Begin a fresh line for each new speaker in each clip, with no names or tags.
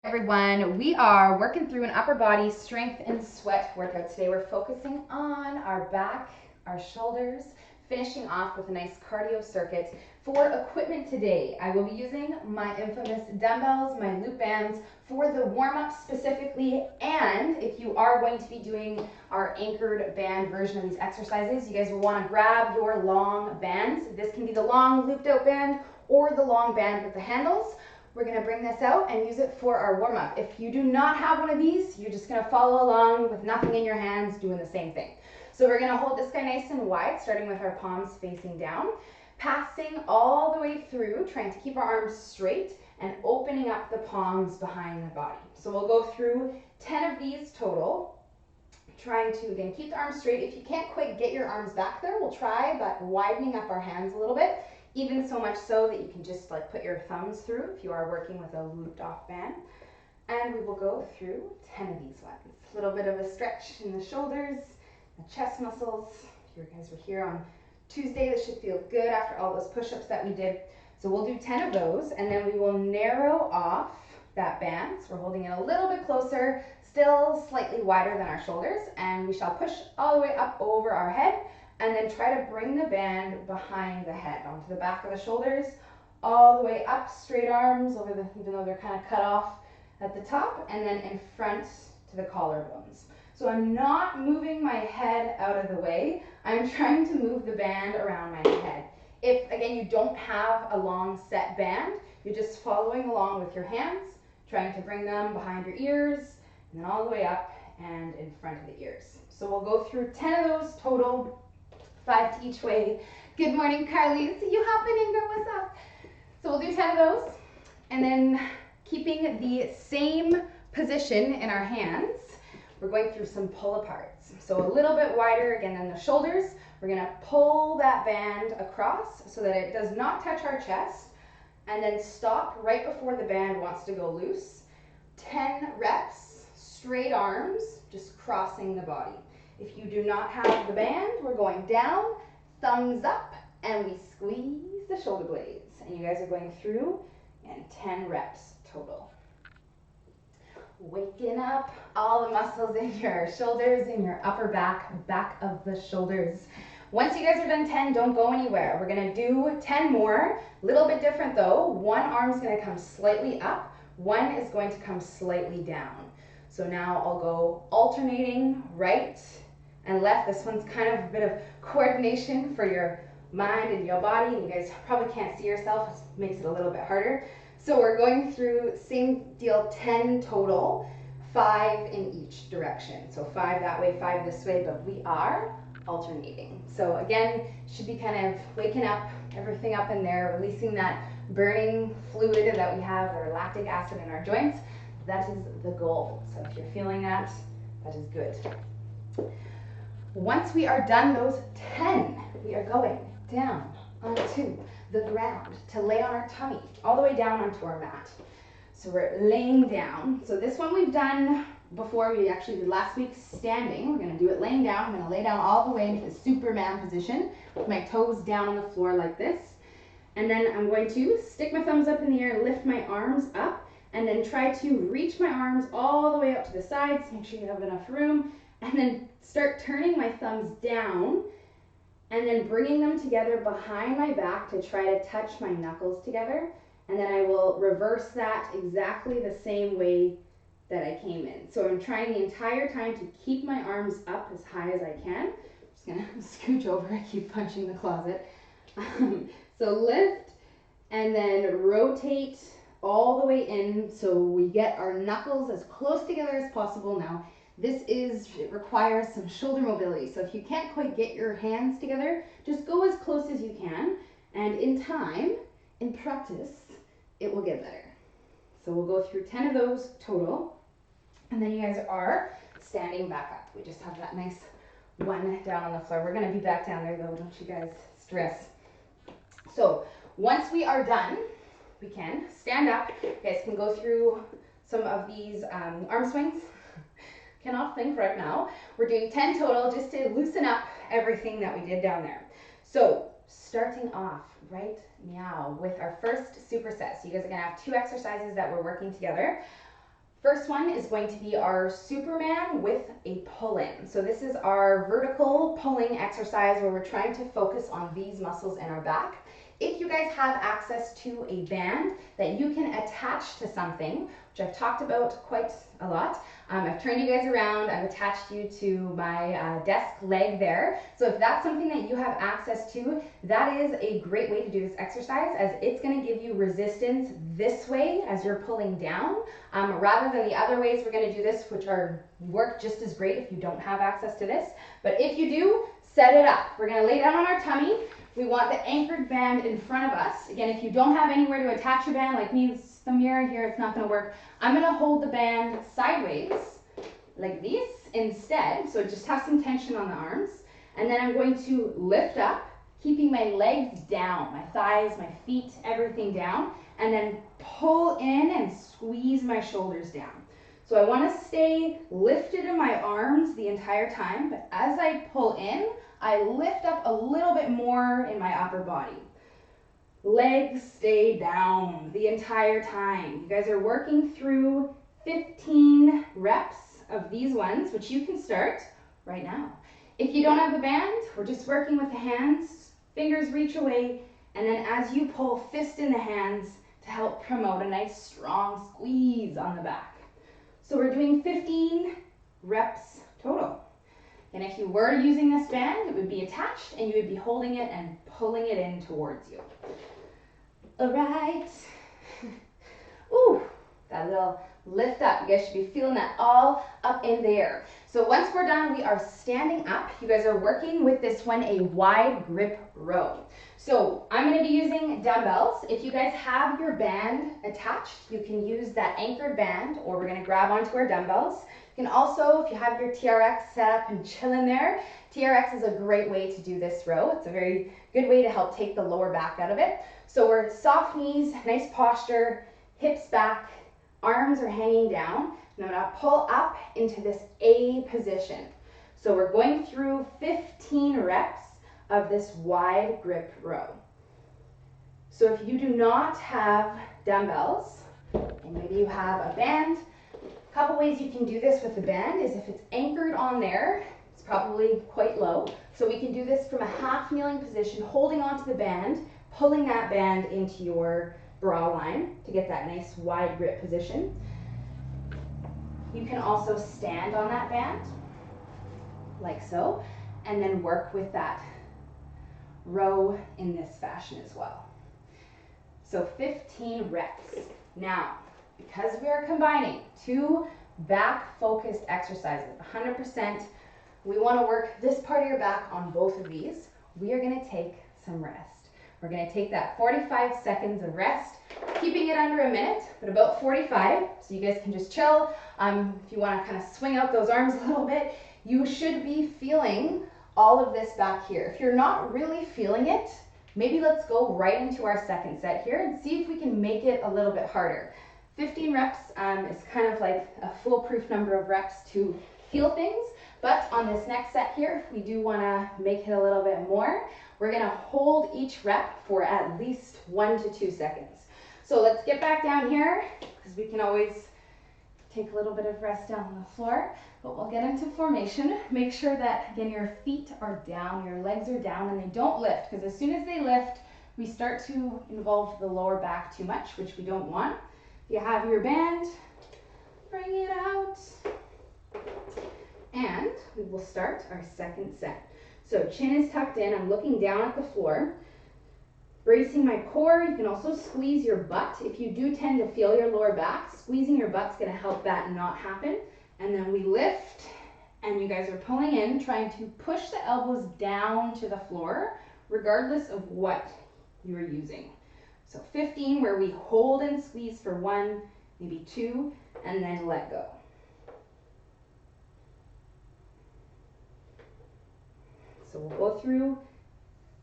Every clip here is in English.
Everyone, we are working through an upper body strength and sweat workout today. We're focusing on our back, our shoulders, finishing off with a nice cardio circuit. For equipment today, I will be using my infamous dumbbells, my loop bands for the warm-up specifically, and if you are going to be doing our anchored band version of these exercises, you guys will want to grab your long bands. This can be the long looped out band or the long band with the handles. We're going to bring this out and use it for our warm-up. If you do not have one of these, you're just going to follow along with nothing in your hands doing the same thing. So we're going to hold this guy nice and wide, starting with our palms facing down, passing all the way through, trying to keep our arms straight and opening up the palms behind the body. So we'll go through 10 of these total, trying to, again, keep the arms straight. If you can't quite get your arms back there, we'll try, but widening up our hands a little bit. Even so much so that you can just like put your thumbs through if you are working with a looped off band. And we will go through 10 of these ones. A little bit of a stretch in the shoulders, the chest muscles. If you guys were here on Tuesday, this should feel good after all those push-ups that we did. So we'll do 10 of those, and then we will narrow off that band. So we're holding it a little bit closer, still slightly wider than our shoulders, and we shall push all the way up over our head, and then try to bring the band behind the head, onto the back of the shoulders, all the way up, straight arms, over the, even though they're kind of cut off at the top, and then in front to the collarbones. So I'm not moving my head out of the way, I'm trying to move the band around my head. If, again, you don't have a long set band, you're just following along with your hands, trying to bring them behind your ears, and then all the way up and in front of the ears. So we'll go through 10 of those total, 5 to each way. Good morning, Carly. See you hopping in, girl. What's up? So we'll do 10 of those, and then keeping the same position in our hands, we're going through some pull aparts. So a little bit wider again than the shoulders. We're going to pull that band across so that it does not touch our chest, and then stop right before the band wants to go loose. 10 reps, straight arms, just crossing the body. If you do not have the band, we're going down, thumbs up, and we squeeze the shoulder blades. And you guys are going through, and 10 reps total. Waking up all the muscles in your shoulders, in your upper back, back of the shoulders. Once you guys are done 10, don't go anywhere. We're going to do 10 more. A little bit different though. One arm's going to come slightly up, one is going to come slightly down. So now I'll go alternating right and left. This one's kind of a bit of coordination for your mind and your body. You guys probably can't see yourself, it makes it a little bit harder. So we're going through, same deal, 10 total, 5 in each direction. So 5 that way, 5 this way, but we are alternating. So again, should be kind of waking up, everything up in there, releasing that burning fluid that we have, or lactic acid in our joints. That is the goal. So if you're feeling that, that is good. Once we are done those 10, we are going down onto the ground to lay on our tummy, all the way down onto our mat. So we're laying down. So this one we've done before. We actually did last week standing. We're going to do it laying down. I'm going to lay down all the way into the Superman position with my toes down on the floor like this. And then I'm going to stick my thumbs up in the air, lift my arms up, and then try to reach my arms all the way up to the sides. Make sure you have enough room. And then start turning my thumbs down and then bringing them together behind my back to try to touch my knuckles together. And then I will reverse that exactly the same way that I came in. So I'm trying the entire time to keep my arms up as high as I can. I'm just gonna scooch over, I keep punching the closet. So lift and then rotate all the way in so we get our knuckles as close together as possible. Now, it requires some shoulder mobility. So if you can't quite get your hands together, just go as close as you can. And in time, in practice, it will get better. So we'll go through 10 of those total. And then you guys are standing back up. We just have that nice one down on the floor. We're going to be back down there though, don't you guys stress. So once we are done, we can stand up. You guys can go through some of these arm swings. Cannot think right now. We're doing 10 total just to loosen up everything that we did down there. So starting off right now with our first superset. So you guys are gonna have 2 exercises that we're working together. First one is going to be our Superman with a pull-in. So this is our vertical pulling exercise where we're trying to focus on these muscles in our back. If you guys have access to a band that you can attach to something, which I've talked about quite a lot, I've turned you guys around, I've attached you to my desk leg there. So if that's something that you have access to, that is a great way to do this exercise, as it's going to give you resistance this way as you're pulling down, rather than the other ways we're going to do this, which work just as great if you don't have access to this. But if you do, set it up. We're going to lay down on our tummy. We want the anchored band in front of us. Again, if you don't have anywhere to attach your band, like me, it's the mirror here, it's not going to work. I'm going to hold the band sideways, like this, instead. So just have some tension on the arms. And then I'm going to lift up, keeping my legs down, my thighs, my feet, everything down. And then pull in and squeeze my shoulders down. So I want to stay lifted in my arms the entire time, but as I pull in, I lift up a little bit more in my upper body. Legs stay down the entire time. You guys are working through 15 reps of these ones, which you can start right now. If you don't have the band, we're just working with the hands, fingers reach away, and then as you pull, fist in the hands to help promote a nice strong squeeze on the back. So we're doing 15 reps total. And if you were using this band, it would be attached and you would be holding it and pulling it in towards you. All right. Ooh, that little lift up. You guys should be feeling that all up in there. So once we're done, we are standing up. You guys are working with this one, a wide grip row. So I'm going to be using dumbbells. If you guys have your band attached, you can use that anchored band, or we're going to grab onto our dumbbells. You can also, if you have your TRX set up and chill in there, TRX is a great way to do this row. It's a very good way to help take the lower back out of it. So we're soft knees, nice posture, hips back, arms are hanging down. And I'm going to pull up into this A position. So we're going through 15 reps of this wide grip row. So if you do not have dumbbells, and maybe you have a band, a couple ways you can do this with the band is if it's anchored on there, it's probably quite low. So we can do this from a half kneeling position, holding onto the band, pulling that band into your bra line to get that nice wide grip position. You can also stand on that band, like so, and then work with that row in this fashion as well. So 15 reps. Now, because we are combining two back-focused exercises, 100%, we want to work this part of your back on both of these. We are going to take some rest. We're going to take that 45 seconds of rest, keeping it under a minute, but about 45, so you guys can just chill. If you want to kind of swing out those arms a little bit, you should be feeling all of this back here. If you're not really feeling it, maybe let's go right into our second set here and see if we can make it a little bit harder. 15 reps is kind of like a foolproof number of reps to feel things, but on this next set here, we do want to make it a little bit more. We're going to hold each rep for at least 1 to 2 seconds. So let's get back down here, because we can always take a little bit of rest down on the floor, but we'll get into formation. Make sure that, again, your feet are down, your legs are down, and they don't lift, because as soon as they lift, we start to involve the lower back too much, which we don't want. If you have your band, bring it out, and we will start our second set. So chin is tucked in, I'm looking down at the floor, bracing my core. You can also squeeze your butt. If you do tend to feel your lower back, squeezing your butt's going to help that not happen. And then we lift, and you guys are pulling in, trying to push the elbows down to the floor, regardless of what you're using. So 15, where we hold and squeeze for 1, maybe 2, and then let go. So we'll go through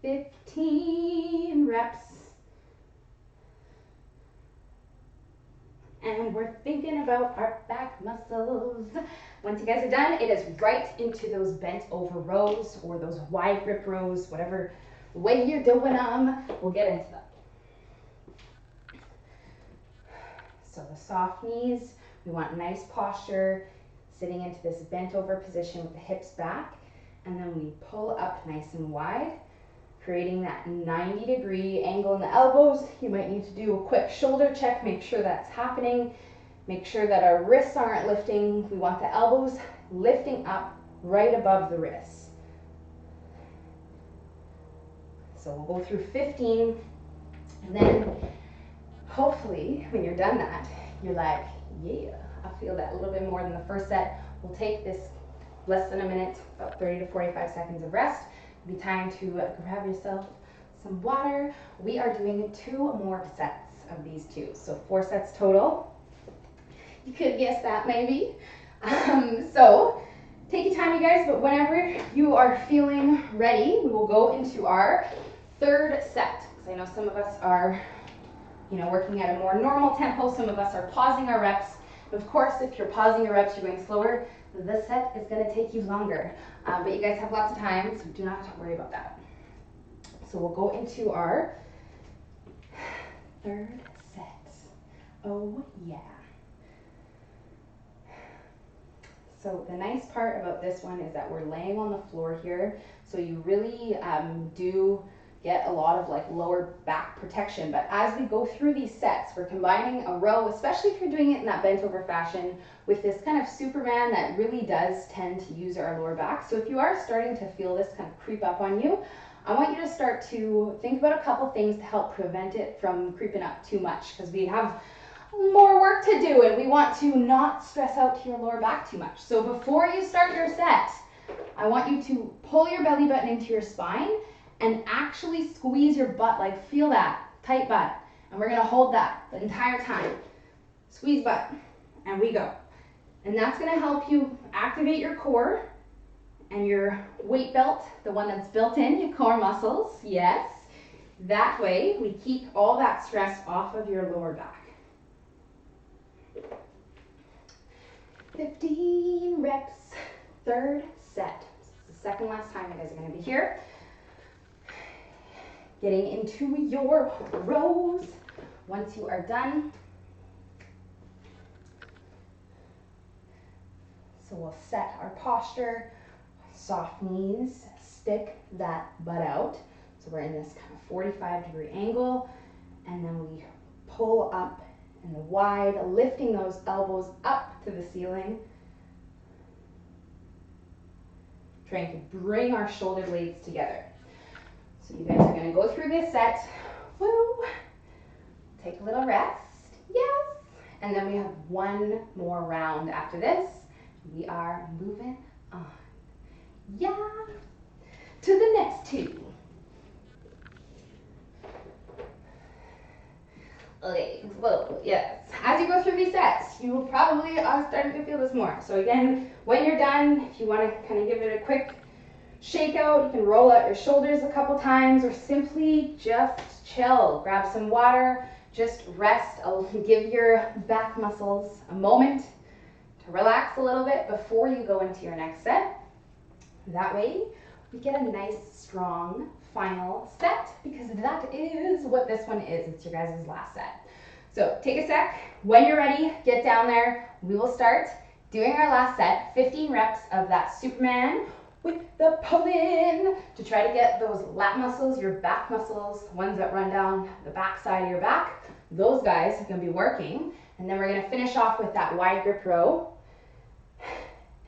15 reps. And we're thinking about our back muscles. Once you guys are done, it is right into those bent over rows or those wide grip rows, whatever way you're doing them, we'll get into them. So the soft knees, We want nice posture, sitting into this bent over position with the hips back, and then we pull up nice and wide, creating that 90-degree angle in the elbows. You might need to do a quick shoulder check, make sure that's happening. Make sure that our wrists aren't lifting. We want the elbows lifting up right above the wrists. So we'll go through 15, and then hopefully when you're done that, you're like, yeah, I feel that a little bit more than the first set. We'll take this less than a minute, about 30 to 45 seconds of rest. It'll be time to grab yourself some water. We are doing 2 more sets of these 2, so 4 sets total. You could guess that maybe. So take your time, you guys, but whenever you are feeling ready, we will go into our 3rd set. Because I know some of us are, working at a more normal tempo. Some of us are pausing our reps. Of course, if you're pausing your reps, you're going slower, the set is going to take you longer. But you guys have lots of time, so do not have to worry about that. So we'll go into our 3rd set. Oh, yeah. So the nice part about this one is that we're laying on the floor here, so you really do get a lot of lower back protection. But as we go through these sets, we're combining a row, especially if you're doing it in that bent over fashion, with this kind of Superman that really does tend to use our lower back. So if you are starting to feel this kind of creep up on you, I want you to start to think about a couple things to help prevent it from creeping up too much, because we have more work to do and we want to not stress out to your lower back too much. So before you start your set, I want you to pull your belly button into your spine and actually squeeze your butt, feel that tight butt. And we're gonna hold that the entire time. Squeeze butt, and we go. And that's gonna help you activate your core and your weight belt, the one that's built in, your core muscles, yes. That way, we keep all that stress off of your lower back. 15 reps, 3rd set. This is the 2nd last time you guys are going to be here. Getting into your rows. Once you are done, so we'll set our posture, soft knees, stick that butt out. So we're in this kind of 45-degree angle, and then we pull up in the wide, lifting those elbows up to the ceiling. Trying to bring our shoulder blades together. So you guys are going to go through this set. Woo! Take a little rest. Yes! And then we have 1 more round after this. We are moving on. Yeah! To the next 2. Okay, whoa, yes. As you go through these sets, you probably are starting to feel this more. So again, when you're done, if you want to kind of give it a quick shake out, you can roll out your shoulders a couple times, or simply just chill. Grab some water, just rest. Give your back muscles a moment to relax a little bit before you go into your next set. That way, we get a nice, strong final set, because that is what this one is. It's your guys' last set. So take a sec. When you're ready, get down there. We will start doing our last set, 15 reps of that Superman with the pull-in to try to get those lat muscles, your back muscles, ones that run down the back side of your back. Those guys are going to be working. And then we're going to finish off with that wide grip row.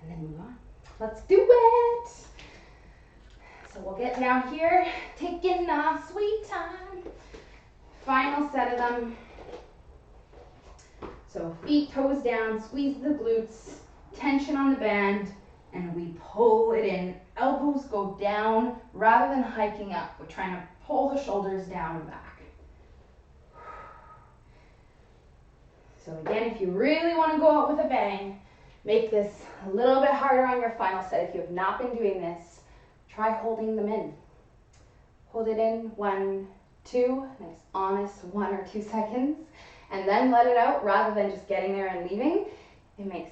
And then move on. Let's do it. So we'll get down here, taking our sweet time. Final set of them. So feet, toes down, squeeze the glutes, tension on the band, and we pull it in. Elbows go down rather than hiking up. We're trying to pull the shoulders down and back. So again, if you really want to go out with a bang, make this a little bit harder on your final set. If you have not been doing this, try holding them in. Hold it in, 1, 2, nice honest 1 or 2 seconds, and then let it out rather than just getting there and leaving. It makes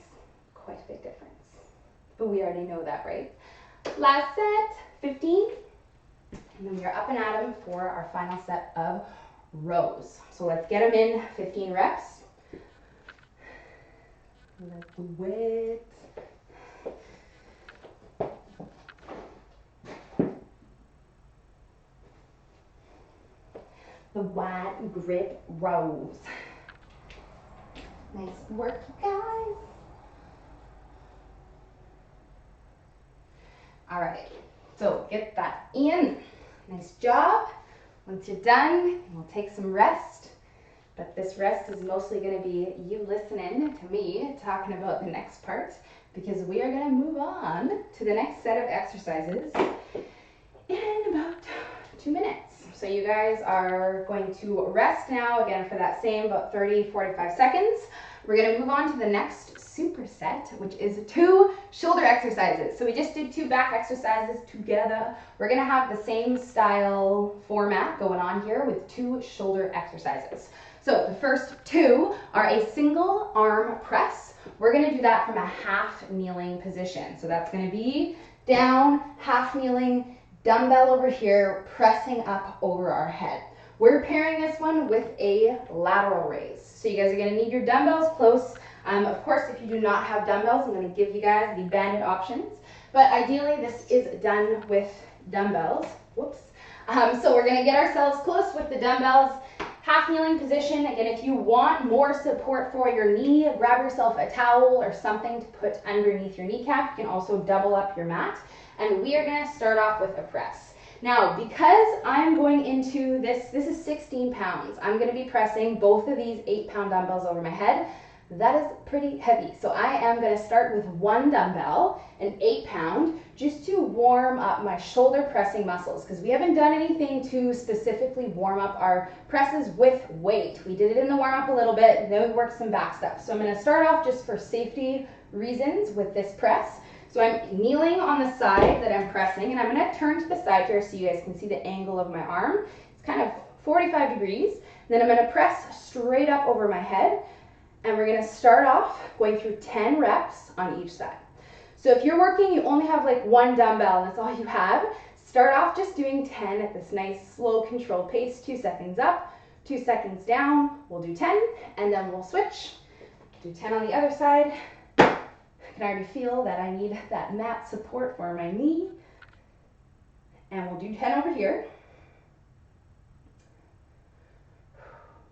quite a big difference. But we already know that, right? Last set, 15, and then we are up and at 'em for our final set of rows. So let's get them in 15 reps. Let's do it. The wide grip rows. Nice work, you guys. All right, so get that in. Nice job. Once you're done, we'll take some rest. But this rest is mostly going to be you listening to me talking about the next part, because we are going to move on to the next set of exercises in about 2 minutes. So you guys are going to rest now, again, for that same about 30-45 seconds. We're going to move on to the next superset, which is 2 shoulder exercises. So we just did 2 back exercises together. We're going to have the same style format going on here with 2 shoulder exercises. So the first 2 are a single arm press. We're going to do that from a half kneeling position. So that's going to be down, half kneeling, dumbbell over here, pressing up over our head. We're pairing this one with a lateral raise. So you guys are going to need your dumbbells close. Of course, if you do not have dumbbells, I'm going to give you guys the banded options. But ideally, this is done with dumbbells. Whoops. So we're going to get ourselves close with the dumbbells. Half kneeling position. Again, if you want more support for your knee, grab yourself a towel or something to put underneath your kneecap. You can also double up your mat. And we are going to start off with a press. Now, because I'm going into this is 16 pounds. I'm going to be pressing both of these 8-pound dumbbells over my head. That is pretty heavy. So I am going to start with 1 dumbbell, an 8-pound, just to warm up my shoulder pressing muscles, because we haven't done anything to specifically warm up our presses with weight. We did it in the warm up a little bit, and then we worked some back stuff. So I'm going to start off just for safety reasons with this press. So I'm kneeling on the side that I'm pressing, and I'm going to turn to the side here so you guys can see the angle of my arm. It's kind of 45 degrees. Then I'm going to press straight up over my head. And we're going to start off going through 10 reps on each side. So if you're working, you only have like 1 dumbbell and that's all you have, start off just doing 10 at this nice, slow, controlled pace. 2 seconds up, 2 seconds down. We'll do 10, and then we'll switch. Do 10 on the other side. I can already feel that I need that mat support for my knee. And we'll do 10 over here.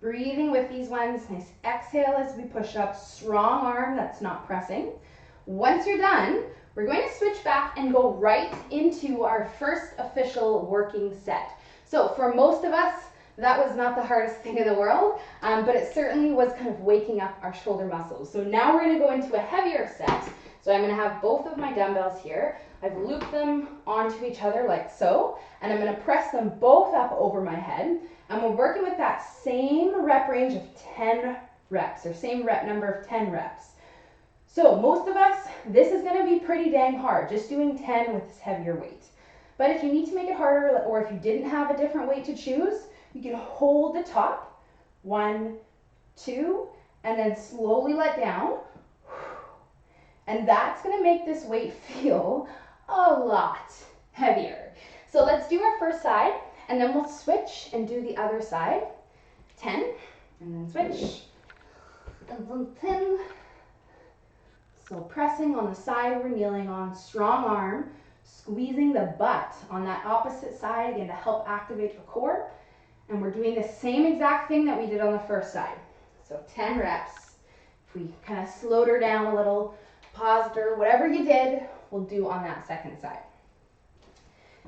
Breathing with these ones, nice exhale as we push up, strong arm, that's not pressing. Once you're done, we're going to switch back and go right into our first official working set. So for most of us, that was not the hardest thing in the world, but it certainly was kind of waking up our shoulder muscles. So now we're going to go into a heavier set. So I'm going to have both of my dumbbells here. I've looped them onto each other like so, and I'm going to press them both up over my head. And we're working with that same rep range of 10 reps, or same rep number of 10 reps. So most of us, this is going to be pretty dang hard, just doing 10 with this heavier weight. But if you need to make it harder, or if you didn't have a different weight to choose, you can hold the top, 1, 2, and then slowly let down. And that's going to make this weight feel a lot heavier. So let's do our first side, and then we'll switch and do the other side. 10, and then switch, and then 10. So pressing on the side we're kneeling on, strong arm, squeezing the butt on that opposite side, again, to help activate the core. And we're doing the same exact thing that we did on the first side. So 10 reps. If we kind of slowed her down a little, paused her, whatever you did, we'll do on that second side.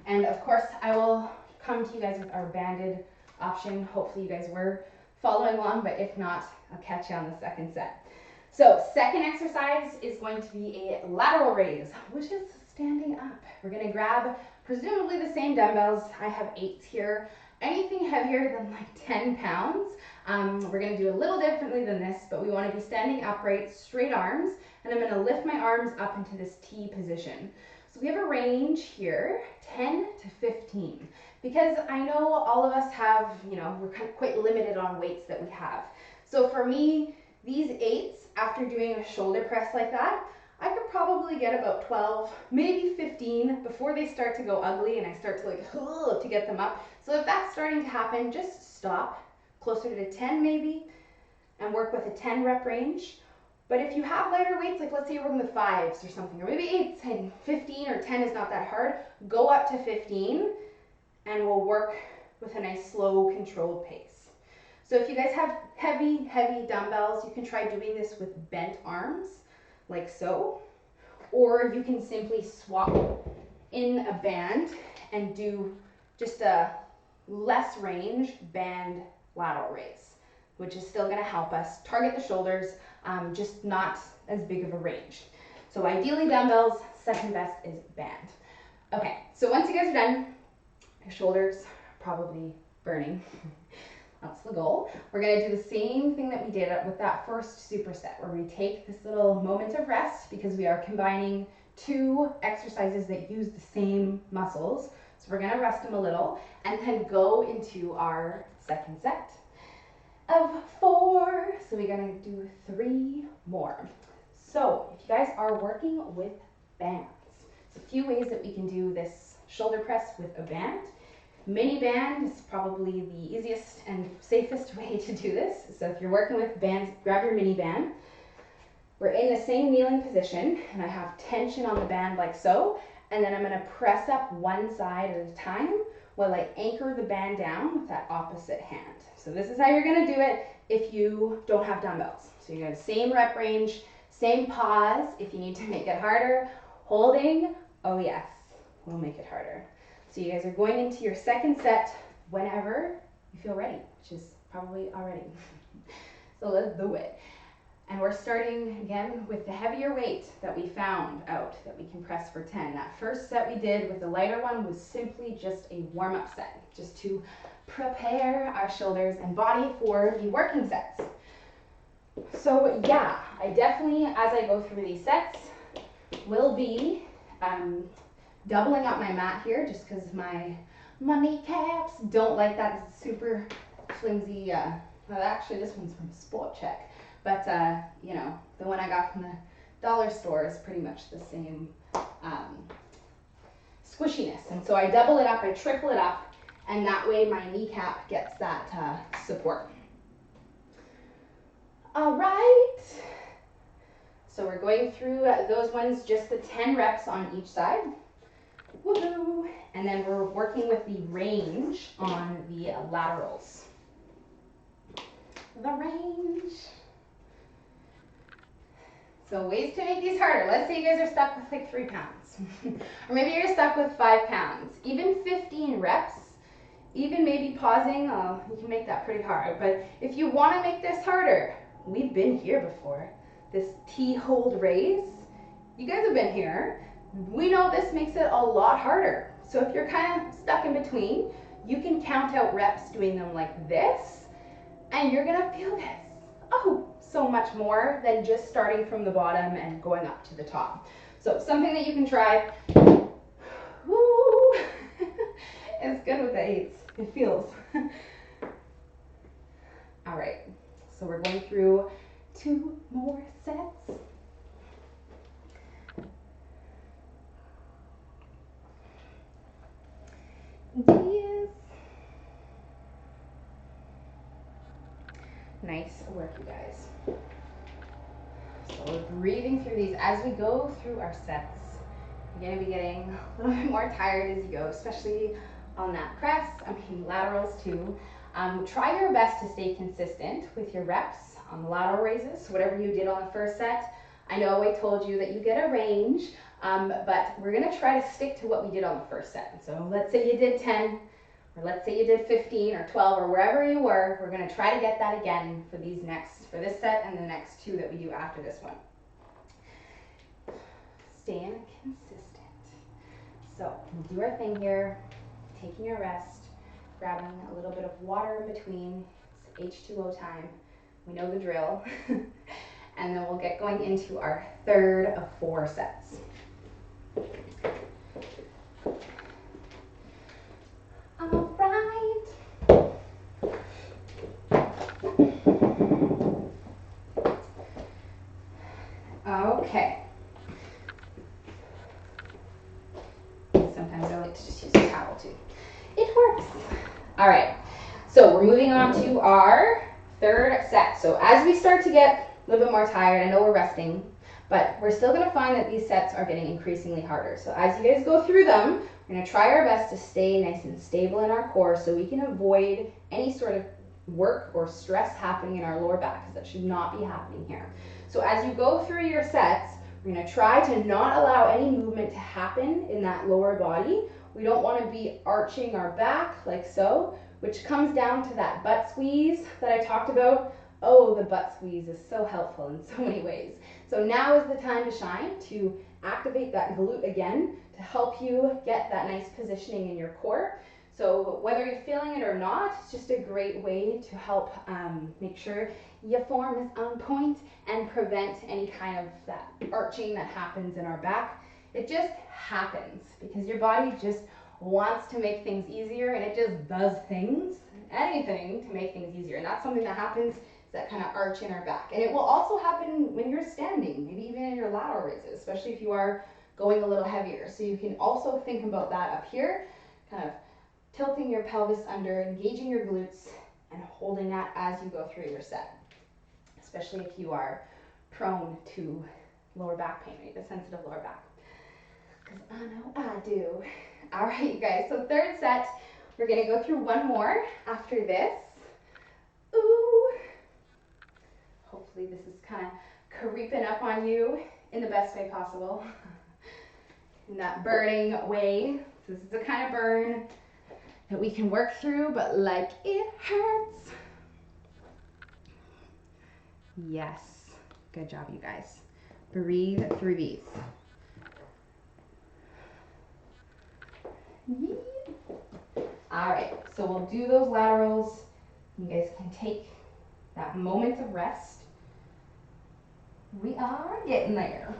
And of course, I will come to you guys with our banded option. Hopefully you guys were following along, but if not, I'll catch you on the second set. So second exercise is going to be a lateral raise, which is standing up. We're going to grab presumably the same dumbbells. I have 8s here. Anything heavier than like 10 pounds. We're going to do a little differently than this, but we want to be standing upright, straight arms, and I'm going to lift my arms up into this T position. So we have a range here, 10 to 15, because I know all of us have, we're kind of quite limited on weights that we have. So for me, these 8s, after doing a shoulder press like that, I could probably get about 12, maybe 15 before they start to go ugly and I start to get them up. So if that's starting to happen, just stop, closer to 10 maybe, and work with a 10 rep range. But if you have lighter weights, like let's say you're working with 5s or something, or maybe 8s and 15 or 10 is not that hard, go up to 15 and we'll work with a nice slow controlled pace. So if you guys have heavy dumbbells, you can try doing this with bent arms, like so, or you can simply swap in a band and do just a less range band lateral raise, which is still gonna help us target the shoulders, just not as big of a range. So ideally dumbbells, second best is band. Okay, so once you guys are done, your shoulders are probably burning. That's the goal. We're gonna do the same thing that we did with that first superset, where we take this little moment of rest because we are combining 2 exercises that use the same muscles. So we're gonna rest them a little and then go into our second set of 4. So we're gonna do 3 more. So if you guys are working with bands, there's a few ways that we can do this shoulder press with a band. Mini band is probably the easiest and safest way to do this. So if you're working with bands, grab your mini band. We're in the same kneeling position and I have tension on the band like so, and then I'm gonna press up one side at a time while I anchor the band down with that opposite hand. So this is how you're gonna do it if you don't have dumbbells. So you're gonna same rep range, same pause if you need to make it harder, holding, oh yes, we'll make it harder. So you guys are going into your second set whenever you feel ready, which is probably already. So let's do it. And we're starting again with the heavier weight that we found out that we can press for 10. That first set we did with the lighter one was simply just a warm-up set, just to prepare our shoulders and body for the working sets. So yeah, I definitely, as I go through these sets, will be doubling up my mat here just because my kneecaps don't like that super flimsy, well actually this one's from Sport Check, but you know, the one I got from the dollar store is pretty much the same squishiness. And so I double it up, I triple it up, and that way my kneecap gets that support. All right, so we're going through those ones, just the 10 reps on each side. Woohoo! And then we're working with the range on the laterals. The range. So ways to make these harder. Let's say you guys are stuck with like 3 pounds. Or maybe you're stuck with 5 pounds. Even 15 reps, even maybe pausing, you can make that pretty hard. But if you want to make this harder, we've been here before. This T-hold raise, you guys have been here. We know this makes it a lot harder. So if you're kind of stuck in between, you can count out reps doing them like this, and you're gonna feel this, oh, so much more than just starting from the bottom and going up to the top. So something that you can try. Woo! It's good with the 8s, it feels. All right, so we're going through 2 more sets. Yes. Nice work, you guys. So we're breathing through these as we go through our sets. You're gonna be getting a little bit more tired as you go, especially on that press. I mean, laterals too. Try your best to stay consistent with your reps on the lateral raises, whatever you did on the first set. I know I told you that you get a range, but we're gonna try to stick to what we did on the first set. So let's say you did 10, or let's say you did 15 or 12 or wherever you were. We're gonna try to get that again for for this set and the next 2 that we do after this one. Staying consistent. So we'll do our thing here, taking a rest, grabbing a little bit of water in between. It's H2O time. We know the drill. And then we'll get going into our third of 4 sets. All right. Okay. Sometimes I like to just use a towel too. It works. All right. So we're moving on to our third set. So as we start to get little bit more tired. I know we're resting, but we're still gonna find that these sets are getting increasingly harder. So as you guys go through them, we're gonna try our best to stay nice and stable in our core so we can avoid any sort of work or stress happening in our lower back, because that should not be happening here. So as you go through your sets, we're gonna try to not allow any movement to happen in that lower body. We don't wanna be arching our back like so, which comes down to that butt squeeze that I talked about. Oh, the butt squeeze is so helpful in so many ways. So now is the time to shine, to activate that glute again, to help you get that nice positioning in your core. So whether you're feeling it or not, it's just a great way to help make sure your form is on point and prevent any kind of that arching that happens in our back. It just happens because your body just wants to make things easier, and it just does things, anything to make things easier. And that's something that happens, is that kind of arch in our back. And it will also happen when you're standing, maybe even in your lateral raises, especially if you are going a little heavier. So you can also think about that up here, kind of tilting your pelvis under, engaging your glutes, and holding that as you go through your set, especially if you are prone to lower back pain, right? The sensitive lower back. Because I know I do. All right, you guys, so third set, we're gonna go through one more after this. Ooh. Hopefully this is kind of creeping up on you in the best way possible. In that burning way. This is the kind of burn that we can work through, but like it hurts. Yes, good job, you guys. Breathe through these. All right, so we'll do those laterals. You guys can take that moment of rest. We are getting there.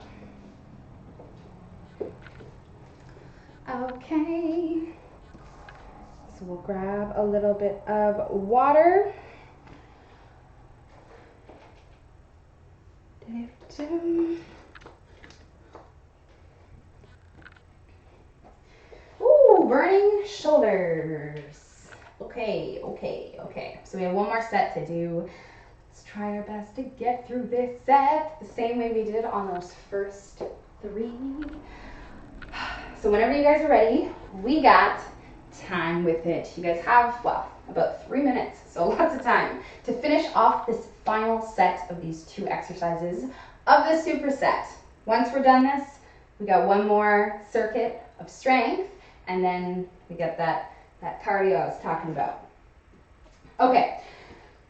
Okay. So we'll grab a little bit of water. Ooh, burning shoulders. Okay. So we have one more set to do. Let's try our best to get through this set the same way we did on those first three. So whenever you guys are ready, we got time with it. You guys have, well, about 3 minutes, so lots of time to finish off this final set of these 2 exercises of the superset. Once we're done this, we got one more circuit of strength, and then we get that cardio I was talking about. Okay,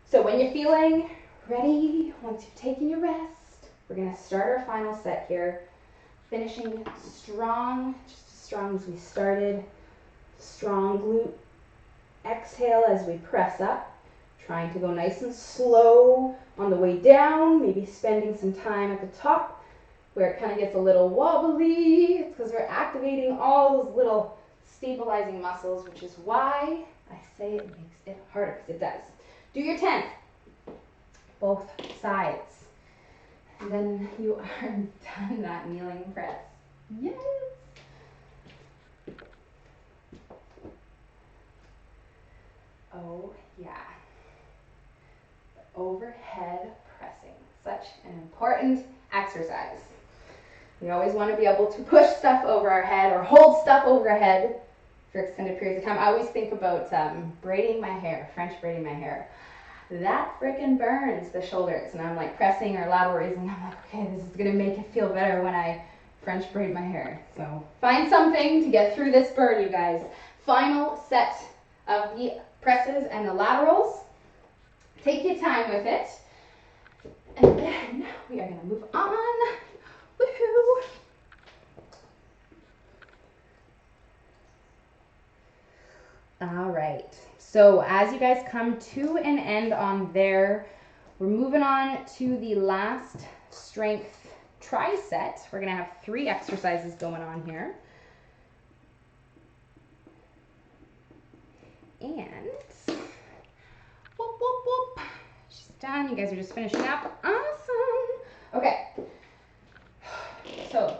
so when you're feeling ready, once you've taken your rest, we're gonna start our final set here, finishing strong, just as strong as we started. Strong glute exhale as we press up, trying to go nice and slow on the way down, maybe spending some time at the top where it kind of gets a little wobbly. It's because we're activating all those little stabilizing muscles, which is why I say it makes it harder, because it does. Do your 10th, both sides. And then you are done that kneeling press. Yes. Oh yeah. The overhead pressing, such an important exercise. We always want to be able to push stuff over our head or hold stuff over our head for extended periods of time. I always think about braiding my hair, French braiding my hair. That freaking burns the shoulders, and I'm like pressing or lateral raising. I'm like, okay, this is gonna make it feel better when I French braid my hair. So find something to get through this burn, you guys. Final set of the presses and the laterals. Take your time with it. And then we are gonna move on. Woohoo! All right, so as you guys come to an end on there, we're moving on to the last strength tri-set. We're gonna have 3 exercises going on here. And whoop, whoop, whoop. She's done. You guys are just finishing up. Awesome. Okay. So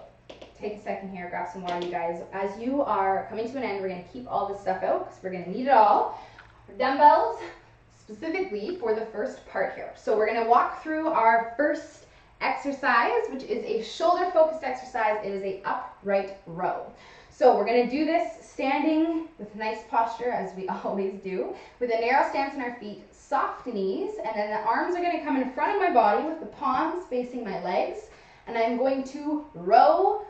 take a second here, grab some water, you guys. As you are coming to an end, we're going to keep all this stuff out because we're going to need it all. Our dumbbells, specifically for the first part here. So we're going to walk through our first exercise, which is a shoulder focused exercise. It is a upright row. So we're going to do this standing with nice posture, as we always do, with a narrow stance in our feet, soft knees, and then the arms are going to come in front of my body with the palms facing my legs, and I'm going to row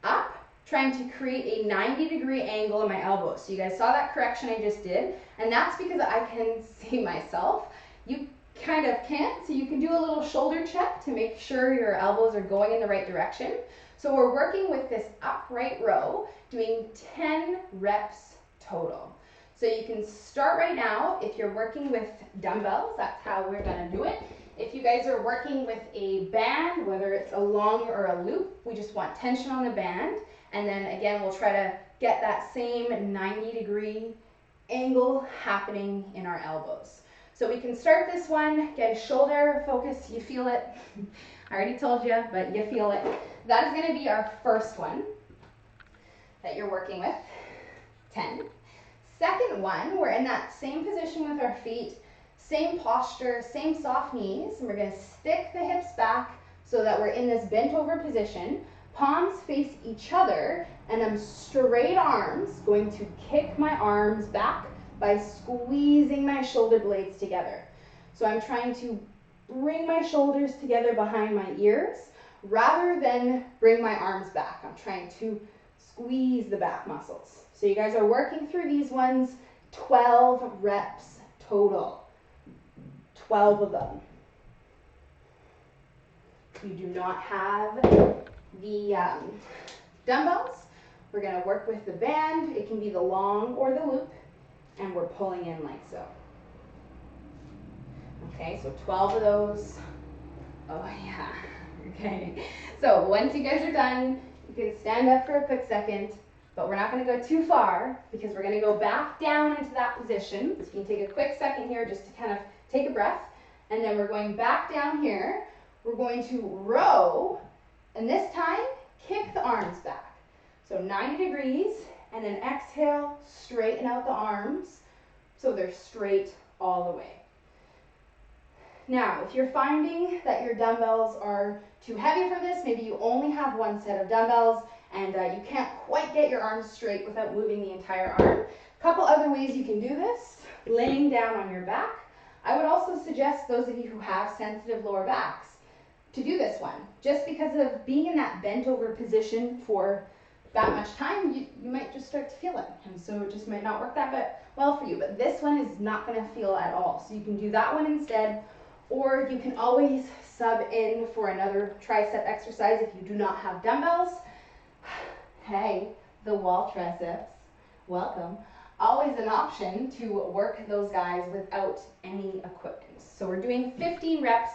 up, trying to create a 90-degree angle in my elbows. So you guys saw that correction I just did, and that's because I can see myself. You kind of can't, so you can do a little shoulder check to make sure your elbows are going in the right direction. So we're working with this upright row, doing 10 reps total. So you can start right now. If you're working with dumbbells, that's how we're gonna do it. If you guys are working with a band, whether it's a long or a loop, we just want tension on the band. And then again, we'll try to get that same 90-degree angle happening in our elbows. So we can start this one, again, shoulder focus, you feel it. I already told you, but you feel it. That is gonna be our first one that you're working with, 10. Second one, we're in that same position with our feet, same posture, same soft knees, and we're gonna stick the hips back so that we're in this bent over position. Palms face each other, and I'm straight arms going to kick my arms back by squeezing my shoulder blades together. So I'm trying to bring my shoulders together behind my ears rather than bring my arms back. I'm trying to squeeze the back muscles. So you guys are working through these ones, 12 reps total, 12 of them. You do not have the dumbbells. We're going to work with the band. It can be the long or the loop, and we're pulling in like so. Okay, so 12 of those. Oh yeah, okay. So once you guys are done, you can stand up for a quick second, but we're not going to go too far because we're going to go back down into that position. So you can take a quick second here just to kind of take a breath, and then we're going back down here. We're going to row, and this time, kick the arms back. So 90 degrees, and then exhale, straighten out the arms so they're straight all the way. Now, if you're finding that your dumbbells are too heavy for this, maybe you only have one set of dumbbells and you can't quite get your arms straight without moving the entire arm. A couple other ways you can do this, laying down on your back. I would also suggest those of you who have sensitive lower backs to do this one. Just because of being in that bent over position for that much time, you might just start to feel it. And so it just might not work that well for you. But this one is not going to feel at all. So you can do that one instead. Or you can always sub in for another tricep exercise if you do not have dumbbells. Hey, the wall triceps, welcome. Always an option to work those guys without any equipment. So we're doing 15 reps.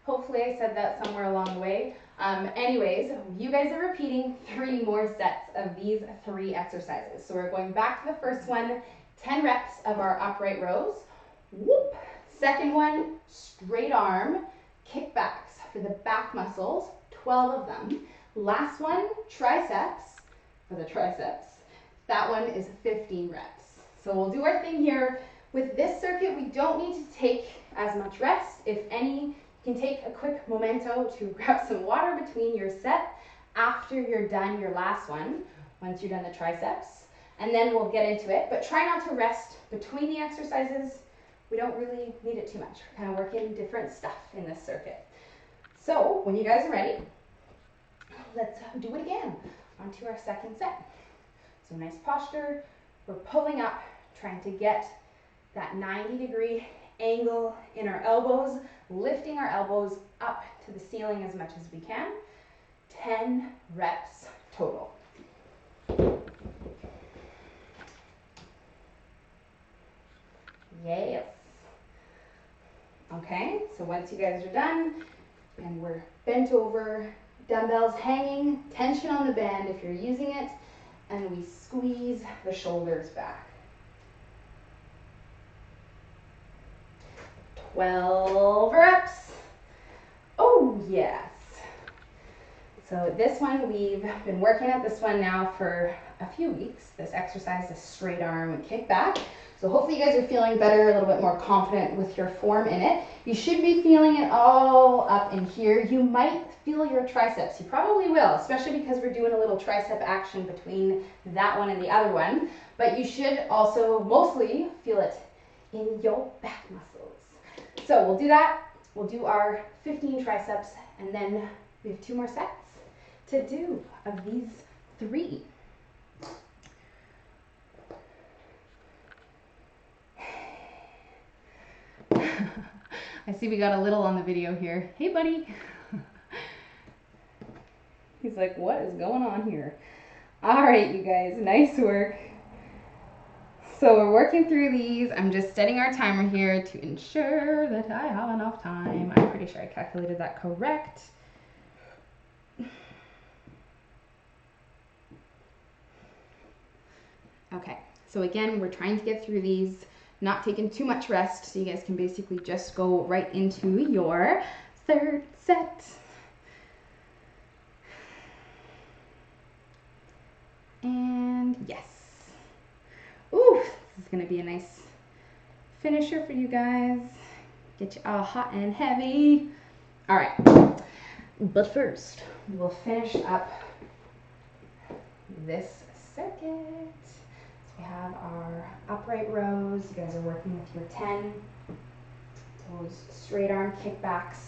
Hopefully I said that somewhere along the way. Anyways, you guys are repeating 3 more sets of these 3 exercises. So we're going back to the first one, 10 reps of our upright rows. Whoop. Second one, straight arm kickbacks for the back muscles, 12 of them. Last one, triceps for the triceps. That one is 15 reps. So we'll do our thing here. With this circuit, we don't need to take as much rest. If any, you can take a quick memento to grab some water between your set after you're done your last one, once you're done the triceps, and then we'll get into it. But try not to rest between the exercises. We don't really need it too much. We're kind of working different stuff in this circuit. So when you guys are ready, let's do it again. On to our second set. So nice posture. We're pulling up, trying to get that 90-degree angle in our elbows, lifting our elbows up to the ceiling as much as we can. 10 reps total. Yes. Okay, so once you guys are done, and we're bent over, dumbbells hanging, tension on the band if you're using it, and we squeeze the shoulders back. 12 reps. Oh, yes. So this one, we've been working at this one now for a few weeks. This exercise is straight arm and kick back. So hopefully you guys are feeling better, a little bit more confident with your form in it. You should be feeling it all up in here. You might feel your triceps. You probably will, especially because we're doing a little tricep action between that one and the other one. But you should also mostly feel it in your back muscles. So we'll do that. We'll do our 15 triceps, and then we have 2 more sets to do of these 3. I see we got a little on the video here. Hey, buddy. He's like, what is going on here? All right, you guys, nice work. So we're working through these. I'm just setting our timer here to ensure that I have enough time. I'm pretty sure I calculated that correct. Okay, so again, we're trying to get through these, not taking too much rest, so you guys can basically just go right into your 3rd set. And yes. Ooh, this is gonna be a nice finisher for you guys. Get you all hot and heavy. All right, but first, we'll finish up this circuit. So we have our upright rows. You guys are working with your 10. Those straight arm kickbacks.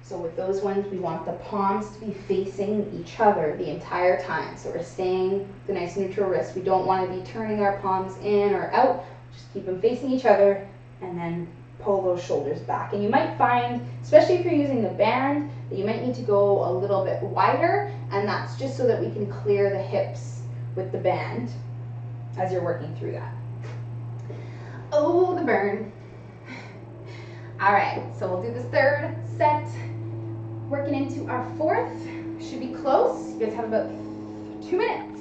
So with those ones, we want the palms to be facing each other the entire time. So we're staying the nice neutral wrist. We don't want to be turning our palms in or out. Just keep them facing each other, and then pull those shoulders back. And you might find, especially if you're using the band, that you might need to go a little bit wider, and that's just so that we can clear the hips with the band as you're working through that. Oh, the burn. All right, so we'll do this 3rd set. Working into our 4th, should be close. You guys have about 2 minutes,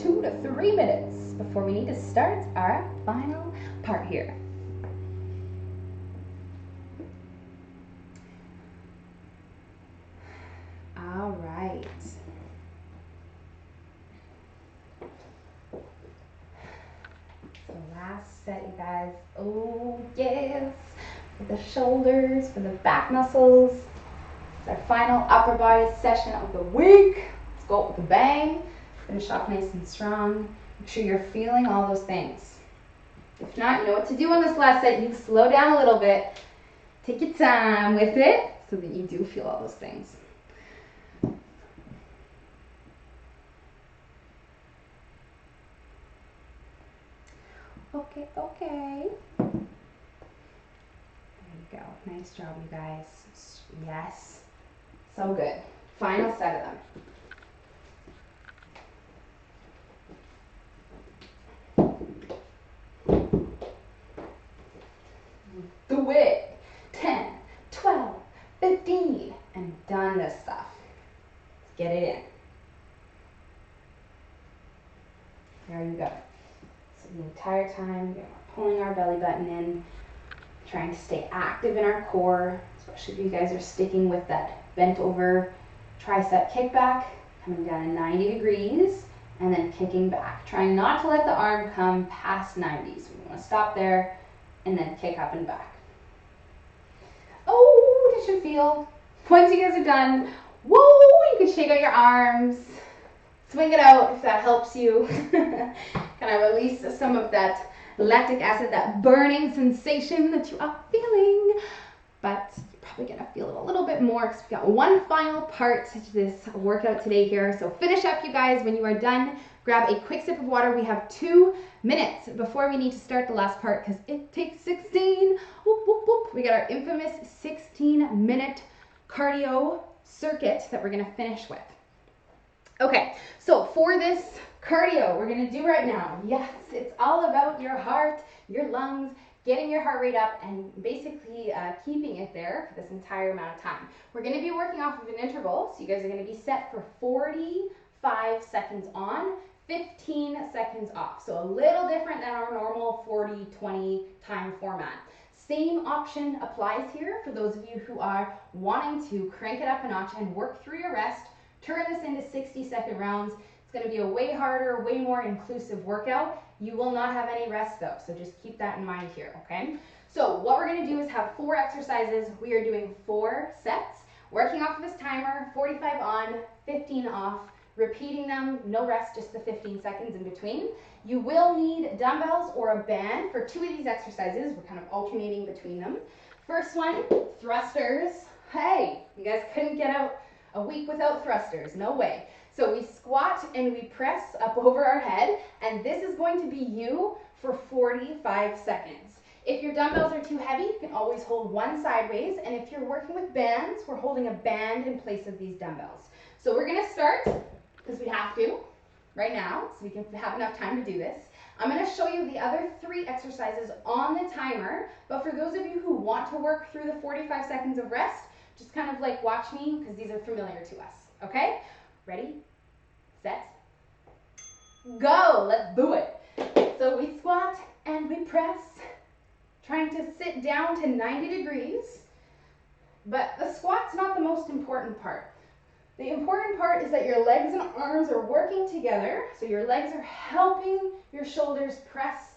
2 to 3 minutes before we need to start our final part here. All right. So last set, you guys. Oh, yes. For the shoulders, for the back muscles. Our final upper body session of the week. Let's go with a bang. Finish off nice and strong. Make sure you're feeling all those things. If not, you know what to do on this last set. You slow down a little bit. Take your time with it so that you do feel all those things. Okay, okay. There you go. Nice job, you guys. Yes. So good. Final set of them. Do it. 10, 12, 15, and done this stuff. Let's get it in. There you go. So the entire time, we're pulling our belly button in, trying to stay active in our core, especially if you guys are sticking with that bent over tricep kickback, coming down in 90 degrees, and then kicking back. Trying not to let the arm come past 90. So we want to stop there and then kick up and back. Oh, did you feel? Once you guys are done, whoa, you can shake out your arms, swing it out if that helps you. Kind of release some of that lactic acid, that burning sensation that you are feeling. But you're probably going to feel it a little bit more because we've got one final part to this workout today here. So finish up, you guys. When you are done, grab a quick sip of water. We have 2 minutes before we need to start the last part because it takes 16. Whoop, whoop, whoop. We got our infamous 16-minute cardio circuit that we're going to finish with. Okay, so for this cardio we're going to do right now, yes, it's all about your heart, your lungs, getting your heart rate up and basically keeping it there for this entire amount of time. We're going to be working off of an interval, so you guys are going to be set for 45 seconds on, 15 seconds off. So a little different than our normal 40-20 time format. Same option applies here for those of you who are wanting to crank it up a notch and work through your rest. Turn this into 60-second rounds. It's going to be a way harder, way more inclusive workout. You will not have any rest though, so just keep that in mind here, okay? So what we're gonna do is have 4 exercises. We are doing 4 sets, working off of this timer, 45 on, 15 off, repeating them, no rest, just the 15 seconds in between. You will need dumbbells or a band for 2 of these exercises. We're kind of alternating between them. First one, thrusters. Hey, you guys couldn't get out a week without thrusters, no way. So we squat and we press up over our head, and this is going to be you for 45 seconds. If your dumbbells are too heavy, you can always hold one sideways, and if you're working with bands, we're holding a band in place of these dumbbells. So we're gonna start, because we have to, right now, so we can have enough time to do this. I'm gonna show you the other 3 exercises on the timer, but for those of you who want to work through the 45 seconds of rest, just kind of like watch me, because these are familiar to us, okay? Ready, set, go, let's do it. So we squat and we press, trying to sit down to 90 degrees, but the squat's not the most important part. The important part is that your legs and arms are working together, so your legs are helping your shoulders press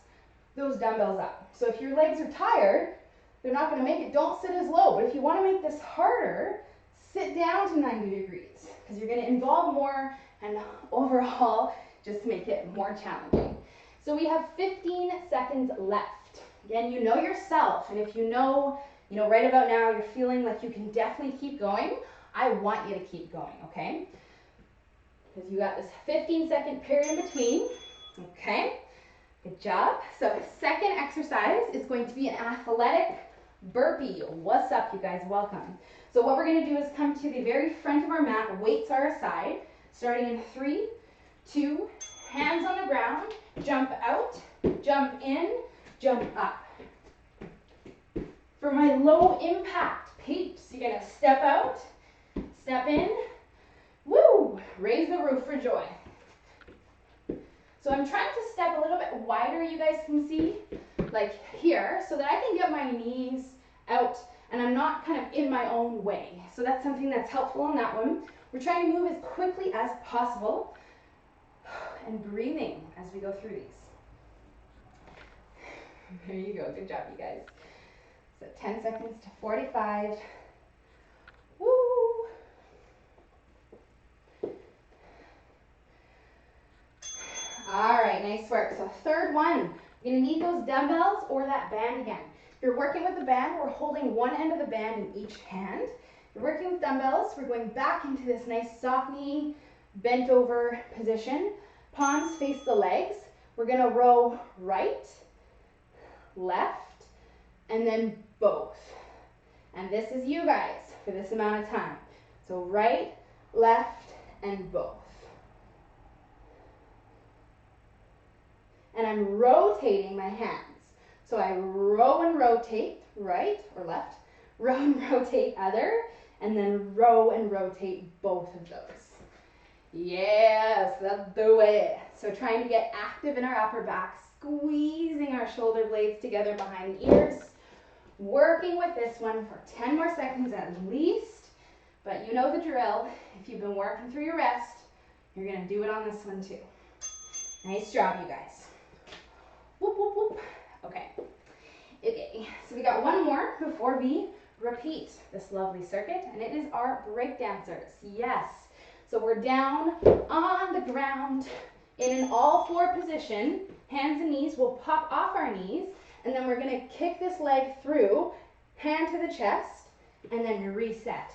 those dumbbells up. So if your legs are tired, they're not gonna make it, don't sit as low, but if you wanna make this harder, sit down to 90 degrees, because you're gonna involve more and overall just make it more challenging. So we have 15 seconds left. Again, you know yourself, and if you know right about now you're feeling like you can definitely keep going, I want you to keep going, okay? Because you got this 15-second period in between, okay? Good job. So the second exercise is going to be an athletic burpee. What's up, you guys? Welcome. So what we're going to do is come to the very front of our mat, weights are aside, starting in 3, 2, hands on the ground, jump out, jump in, jump up. For my low impact peeps, you're going to step out, step in, woo, raise the roof for joy. So I'm trying to step a little bit wider, you guys can see, like here, so that I can get my knees out and I'm not kind of in my own way. So that's something that's helpful on that one. We're trying to move as quickly as possible and breathing as we go through these. There you go, good job, you guys. So 10 seconds to 45. Woo! All right, nice work. So third one, you're gonna need those dumbbells or that band again. If you're working with the band, we're holding one end of the band in each hand. If you're working with dumbbells, we're going back into this nice soft knee, bent over position. Palms face the legs. We're gonna row right, left, and then both. And this is you guys for this amount of time. So right, left, and both. And I'm rotating my hands. So I row and rotate right or left, row and rotate other, and then row and rotate both of those. Yes, let's do it. So trying to get active in our upper back, squeezing our shoulder blades together behind the ears, working with this one for 10 more seconds at least, but you know the drill. If you've been working through your rest, you're gonna do it on this one too. Nice job, you guys. Whoop, whoop, whoop. Okay, so we got one more before we repeat this lovely circuit, and it is our break dancers. Yes, so we're down on the ground in an all-four position. Hands and knees will pop off our knees, and then we're gonna kick this leg through, hand to the chest, and then reset.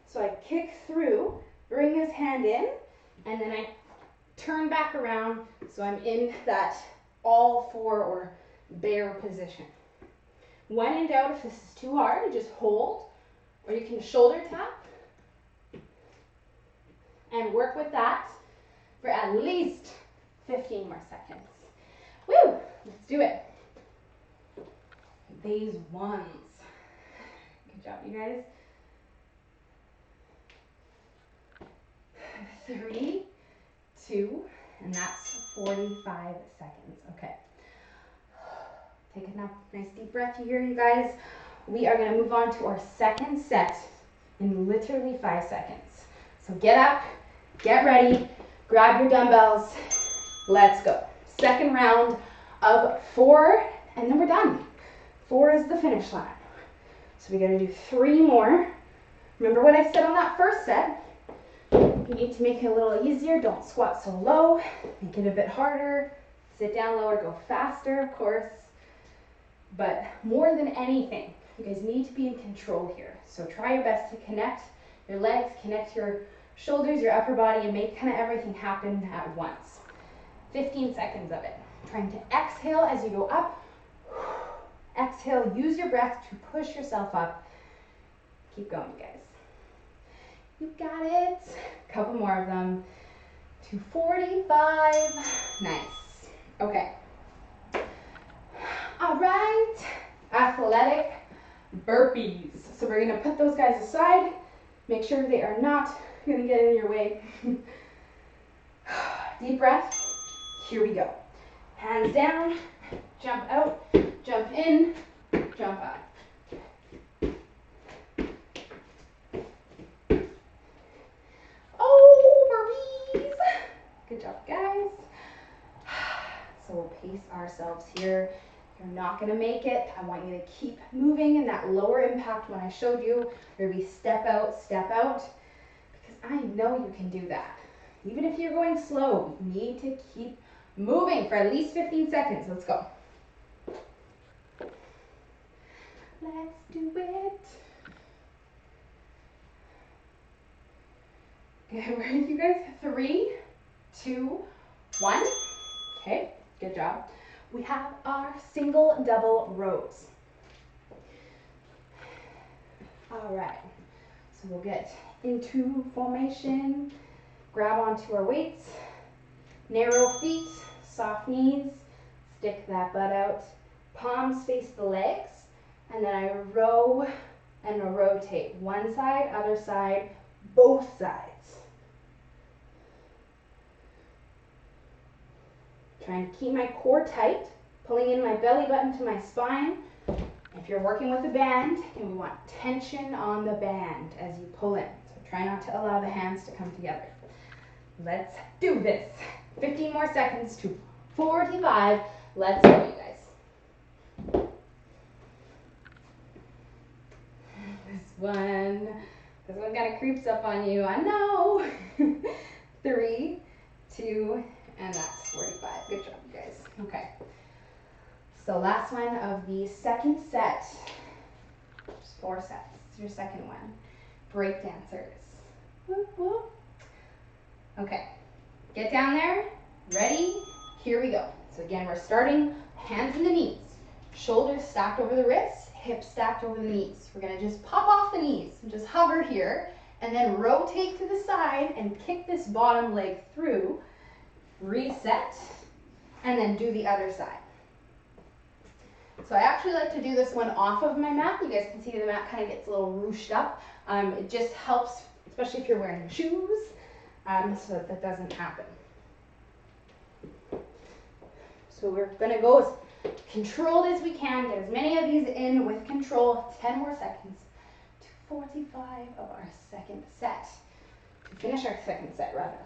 So I kick through, bring this hand in, and then I turn back around, so I'm in that all-four or bear position. When in doubt, if this is too hard, you just hold, or you can shoulder tap and work with that for at least 15 more seconds. Woo! Let's do it. These ones. Good job, you guys. 3, 2, and that's 45 seconds. Okay. Take a nice deep breath here, you guys. We are going to move on to our second set in literally 5 seconds. So get up, get ready, grab your dumbbells. Let's go. second round of 4, and then we're done. 4 is the finish line. So we gotta do 3 more. Remember what I said on that first set. You need to make it a little easier. Don't squat so low. Make it a bit harder. Sit down lower, go faster, of course. But more than anything, you guys need to be in control here. So try your best to connect your legs, connect your shoulders, your upper body, and make kind of everything happen at once. 15 seconds of it. Trying to exhale as you go up. Exhale, use your breath to push yourself up. Keep going, you guys. You got it. A couple more of them. 245. Nice. Okay. All right. Athletic burpees. So we're going to put those guys aside. Make sure they are not going to get in your way. Deep breath. Here we go. Hands down. Jump out. Jump in. Jump up. Good job, guys. So we'll pace ourselves here. You're not going to make it. I want you to keep moving in that lower impact when I showed you. You're going to be step out, because I know you can do that. Even if you're going slow, you need to keep moving for at least 15 seconds. Let's go. Let's do it. Okay, where did you guys? 3, 2, 1. Okay, good job. We have our single double rows. All right, so we'll get into formation, grab onto our weights, narrow feet, soft knees, stick that butt out, palms face the legs, and then I row and rotate. One side, other side, both sides. Trying to keep my core tight, pulling in my belly button to my spine. If you're working with a band, and we want tension on the band as you pull in. So try not to allow the hands to come together. Let's do this. 15 more seconds to 45. Let's go, you guys. This one kind of creeps up on you. I know. 3, 2, and that's 45. Good job, you guys. Okay. So last one of the second set. Just 4 sets. It's your second one. Break dancers. Whoop, whoop. Okay. Get down there. Ready? Here we go. So again, we're starting hands in the knees. Shoulders stacked over the wrists. Hips stacked over the knees. We're going to just pop off the knees and just hover here and then rotate to the side and kick this bottom leg through. Reset, and then do the other side. So I actually like to do this one off of my mat. You guys can see the mat kind of gets a little ruched up. It just helps, especially if you're wearing shoes, so that doesn't happen. So we're going to go as controlled as we can, get as many of these in with control. 10 more seconds to 45 of our second set. To finish our second set, rather.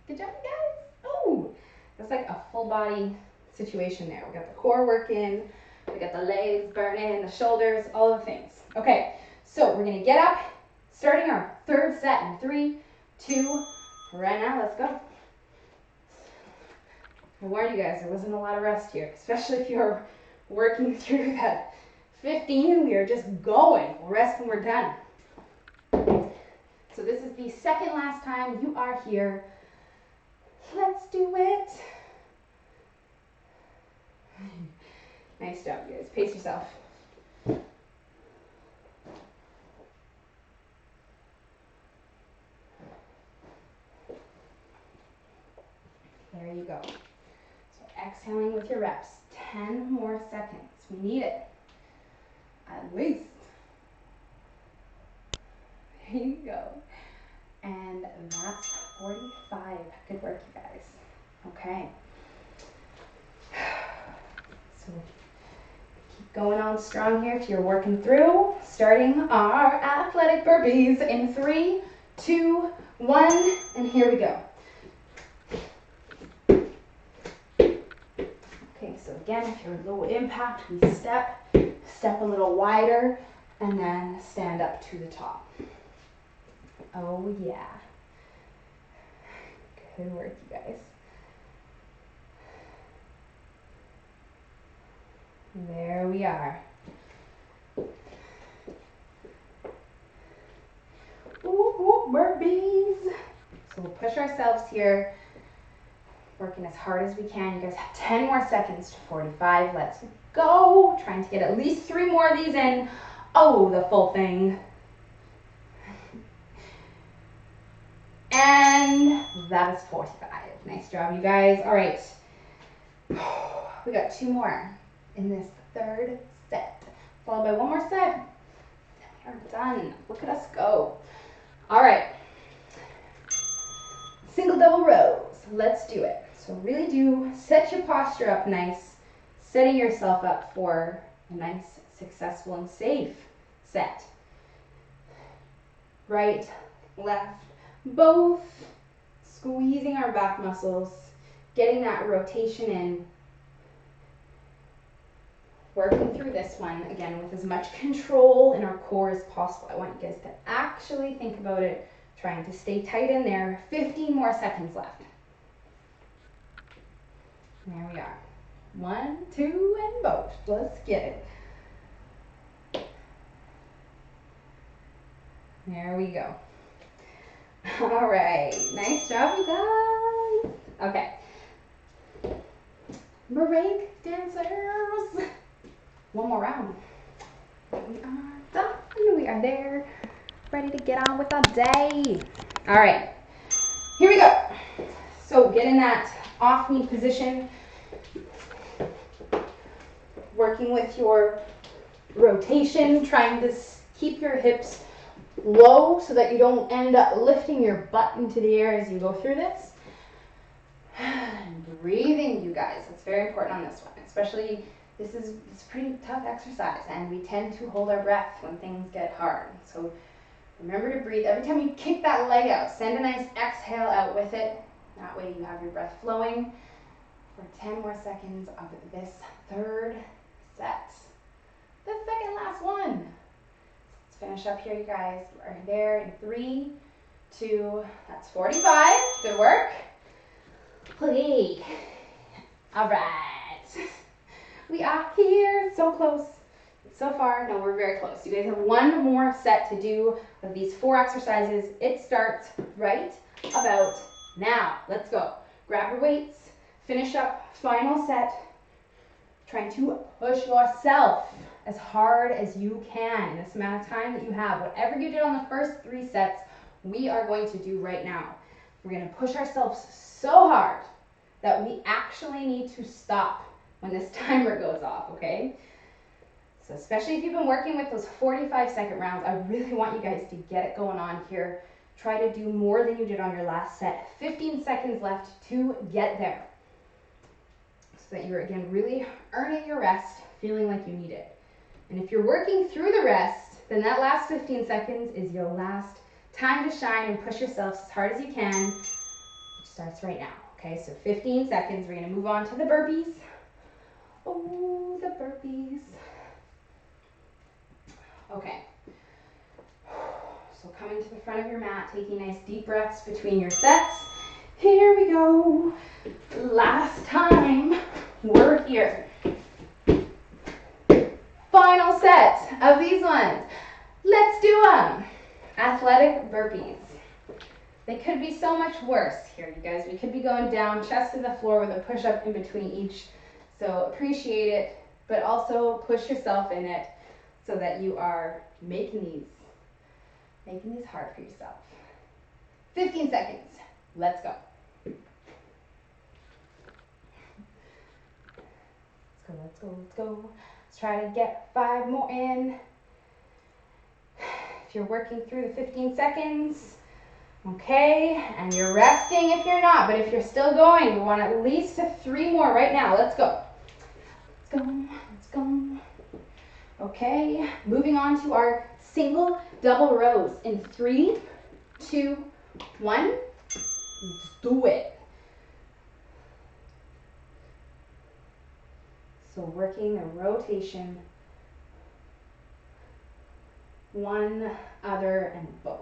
Good job, guys. Oh, that's like a full body situation there. We got the core working, we got the legs burning, the shoulders, all the things. Okay, so we're gonna get up, starting our third set in 3, 2, right now, let's go. I warned you guys, there wasn't a lot of rest here, especially if you're working through that 15. We are just going. We'll rest when we're done. So this is the second last time you are here. Let's do it. Nice job, you guys. Pace yourself. There you go. So exhaling with your reps. 10 more seconds. We need it. At least. There you go. And that's 45. Good work, you guys. Okay. So keep going on strong here till you're working through. Starting our athletic burpees in 3, 2, 1, and here we go. So again, if you're low impact, we step a little wider, and then stand up to the top. Oh yeah. Good work, you guys. There we are. Burpees. So we'll push ourselves here, working as hard as we can. You guys have 10 more seconds to 45. Let's go. Trying to get at least 3 more of these in. Oh, the full thing. And that is 45. Nice job, you guys. All right. We got 2 more in this third set, followed by 1 more set. Then we are done. Look at us go. All right. Single double rows. Let's do it. So really do set your posture up nice, setting yourself up for a nice, successful, and safe set. Right, left, both. Squeezing our back muscles, getting that rotation in. Working through this one, again, with as much control in our core as possible. I want you guys to actually think about it, trying to stay tight in there. 15 more seconds left. There we are. 1, 2, and both. Let's get it. There we go. All right. Nice job, you guys. Okay. Break dancers. 1 more round. We are done. We are there. Ready to get on with our day. All right. Here we go. So get in that off knee position. Working with your rotation, trying to keep your hips low so that you don't end up lifting your butt into the air as you go through this. And breathing, you guys. It's very important on this one, especially it's a pretty tough exercise, and we tend to hold our breath when things get hard. So remember to breathe. Every time you kick that leg out, send a nice exhale out with it. That way you have your breath flowing for 10 more seconds of this third set. The second last one. Let's finish up here, you guys. We're there in 3, 2, that's 45. Good work. Play. All right. We are here. So close. So far, no, we're very close. You guys have 1 more set to do of these 4 exercises. It starts right about now. Let's go. Grab your weights. Finish up. Final set. Trying to push yourself as hard as you can in this amount of time that you have. Whatever you did on the first 3 sets, we are going to do right now. We're going to push ourselves so hard that we actually need to stop when this timer goes off, okay? So especially if you've been working with those 45-second rounds, I really want you guys to get it going on here. Try to do more than you did on your last set. 15 seconds left to get there. So that you're, again, really earning your rest, feeling like you need it. And if you're working through the rest, then that last 15 seconds is your last time to shine and push yourself as hard as you can, which starts right now. Okay, so 15 seconds. We're going to move on to the burpees. Oh, the burpees. Okay. So coming to the front of your mat, taking nice deep breaths between your sets. Here we go. Last time we're here. Final set of these ones. Let's do them. Athletic burpees. They could be so much worse here, you guys. We could be going down, chest to the floor with a push-up in between each. So appreciate it, but also push yourself in it so that you are making these hard for yourself. 15 seconds. Let's go. Let's go, let's go. Let's try to get 5 more in. If you're working through the 15 seconds, okay, and you're resting if you're not, but if you're still going, we want at least 3 more right now. Let's go. Let's go, let's go. Okay, moving on to our single double rows in 3, 2, 1. Let's do it. So working a rotation, one, other, and both.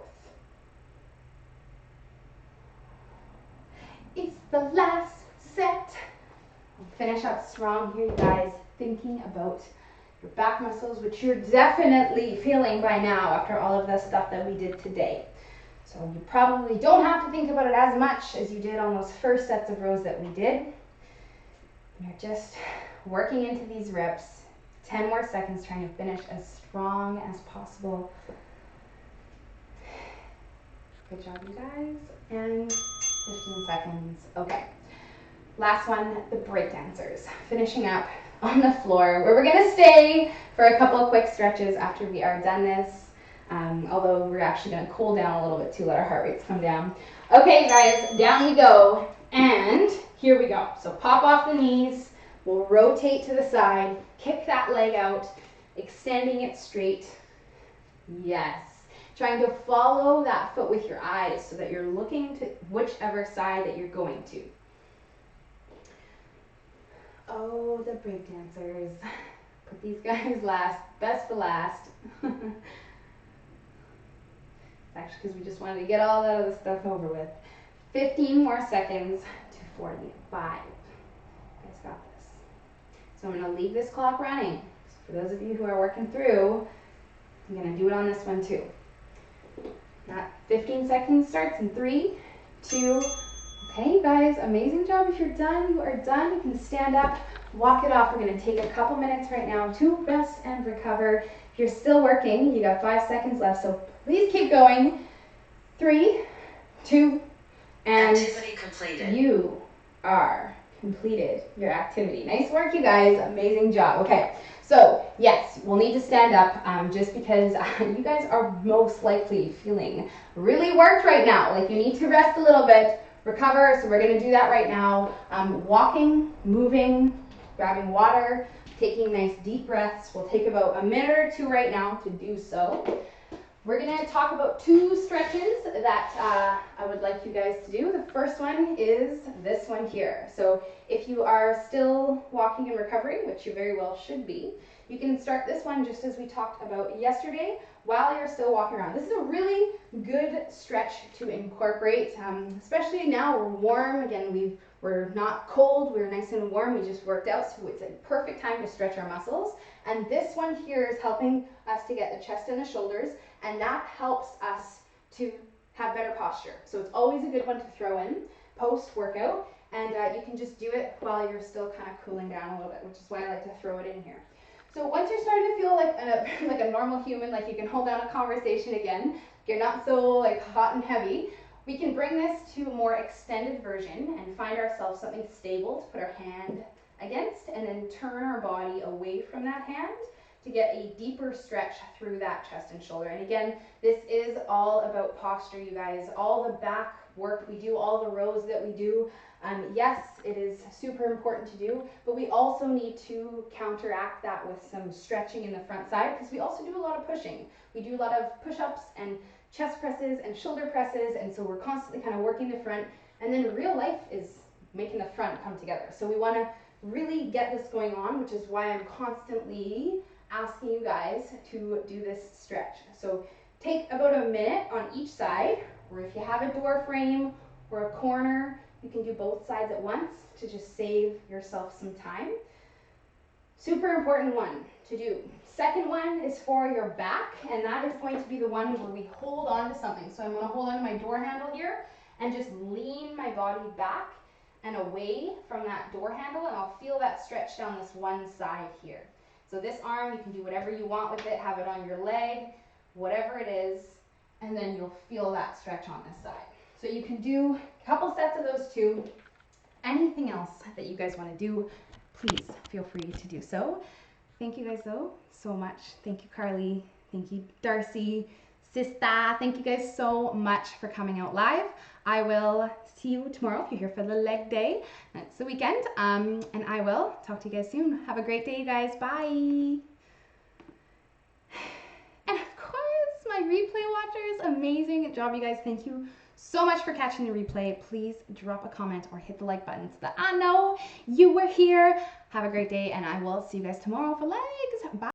It's the last set. Finish up strong here, you guys. Thinking about your back muscles, which you're definitely feeling by now after all of the stuff that we did today. So you probably don't have to think about it as much as you did on those first sets of rows that we did. You're just working into these reps. 10 more seconds, trying to finish as strong as possible. Good job, you guys. And 15 seconds. Okay. Last one, the break dancers. Finishing up on the floor, where we're gonna stay for a couple of quick stretches after we are done this. Although we're actually gonna cool down a little bit too, let our heart rates come down. Okay, guys, down we go. And here we go. So pop off the knees. We'll rotate to the side, kick that leg out, extending it straight. Yes. Trying to follow that foot with your eyes so that you're looking to whichever side that you're going to. Oh, the break dancers. Put these guys last, best for last. Actually, because we just wanted to get all that other stuff over with. 15 more seconds to 45. You guys got this. So I'm going to leave this clock running. So for those of you who are working through, I'm going to do it on this one too. That 15 seconds starts in 3, 2, okay, you guys, amazing job. If you're done, you are done. You can stand up, walk it off. We're going to take a couple minutes right now to rest and recover. If you're still working, you got 5 seconds left, so please keep going. 3, 2, and
activity completed.
You are completed your activity. Nice work, you guys. Amazing job. Okay, so yes, we'll need to stand up just because you guys are most likely feeling really worked right now. Like you need to rest a little bit, recover. So we're going to do that right now. Walking, moving, grabbing water, taking nice deep breaths. We'll take about a minute or 2 right now to do so. We're going to talk about 2 stretches that I would like you guys to do. The first one is this one here. So if you are still walking and recovering, which you very well should be, you can start this one just as we talked about yesterday while you're still walking around. This is a really good stretch to incorporate, especially now we're warm. Again, we're not cold, we're nice and warm. We just worked out, so it's a perfect time to stretch our muscles. And this one here is helping us to get the chest and the shoulders, and that helps us to have better posture. So it's always a good one to throw in post-workout, and you can just do it while you're still kind of cooling down a little bit, which is why I like to throw it in here. So once you're starting to feel like a normal human, like you can hold down a conversation again, you're not so like hot and heavy, we can bring this to a more extended version and find ourselves something stable to put our hand against, and then turn our body away from that hand to get a deeper stretch through that chest and shoulder. And again, this is all about posture, you guys. All the back work we do, all the rows that we do, yes, it is super important to do, but we also need to counteract that with some stretching in the front side, because we also do a lot of pushing. We do a lot of push-ups and chest presses and shoulder presses, and so we're constantly kind of working the front, and then real life is making the front come together. So we want to really get this going on, which is why I'm constantly asking you guys to do this stretch. So take about a minute on each side, or if you have a door frame or a corner, you can do both sides at once to just save yourself some time. Super important one to do. Second one is for your back, and that is going to be the one where we hold on to something. So I'm going to hold on to my door handle here and just lean my body back and away from that door handle, and I'll feel that stretch down this one side here. So this arm, you can do whatever you want with it, have it on your leg, whatever it is, and then you'll feel that stretch on this side. So you can do a couple sets of those 2. Anything else that you guys want to do, please feel free to do so. Thank you guys so much. Thank you, Carly. Thank you, Darcy. Sista, thank you guys so much for coming out live. I will see you tomorrow if you're here for the leg day. It's the weekend, and I will talk to you guys soon. Have a great day, you guys. Bye. And of course, my replay watchers, amazing job, you guys. Thank you so much for catching the replay. Please drop a comment or hit the like button so that I know you were here. Have a great day, and I will see you guys tomorrow for legs.